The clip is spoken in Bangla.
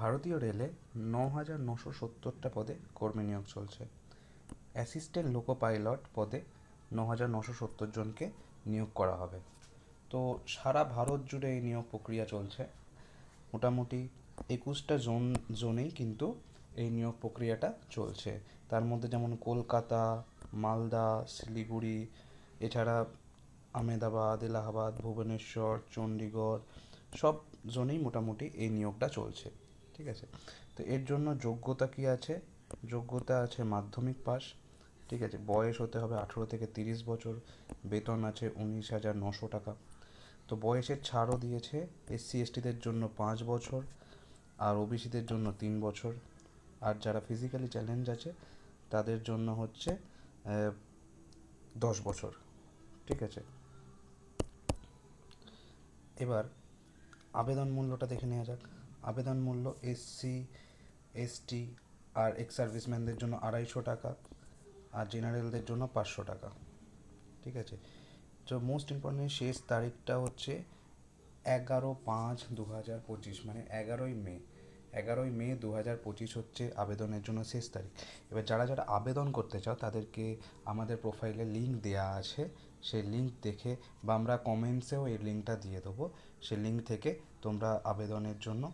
ভারতীয় রেলে ৯,৯৭০টা পদে কর্মী নিয়োগ চলছে। অ্যাসিস্ট্যান্ট লোকো পাইলট পদে ৯,৯৭০ জনকে নিয়োগ করা হবে। তো সারা ভারত জুড়ে এই নিয়োগ প্রক্রিয়া চলছে। মোটামুটি ২১টা জোনেই কিন্তু এই নিয়োগ প্রক্রিয়াটা চলছে। তার মধ্যে যেমন কলকাতা, মালদা, শিলিগুড়ি, এছাড়া আহমেদাবাদ, এলাহাবাদ, ভুবনেশ্বর, চণ্ডীগড়, সব জোনেই মোটামুটি এই নিয়োগটা চলছে। ঠিক আছে। তো এর জন্য যোগ্যতা কি আছে? যোগ্যতা আছে মাধ্যমিক পাস। ঠিক আছে। বয়স হতে হবে ১৮ থেকে ৩০ বছর। বেতন আছে ১৯,৯০০ টাকা। তো বয়সের ছাড়ও দিয়েছে। SC/STদের জন্য 5 বছর, আর ওবিসিদের জন্য 3 বছর, আর যারা ফিজিক্যালি চ্যালেঞ্জ আছে তাদের জন্য হচ্ছে 10 বছর। ঠিক আছে। এবার আবেদন মূল্যটা দেখে নেওয়া যাক। আবেদন মূল্য SC/ST আর এক্স সার্ভিসম্যানদের জন্য ২৫০ টাকা, আর জেনারেলদের জন্য ৫০০ টাকা। ঠিক আছে। তো মোস্ট ইম্পর্টেন্ট শেষ তারিখটা হচ্ছে ১১/৫/২০২৫, মানে ১১ই মে। ২০২৫ হচ্ছে আবেদনের জন্য শেষ তারিখ। এবার যারা যারা আবেদন করতে চাও তাদেরকে আমাদের প্রোফাইলে লিঙ্ক দেওয়া আছে, সেই লিঙ্ক দেখে, বা আমরা কমেন্টসেও এই লিঙ্কটা দিয়ে দেবো, সেই লিঙ্ক থেকে তোমরা আবেদনের জন্য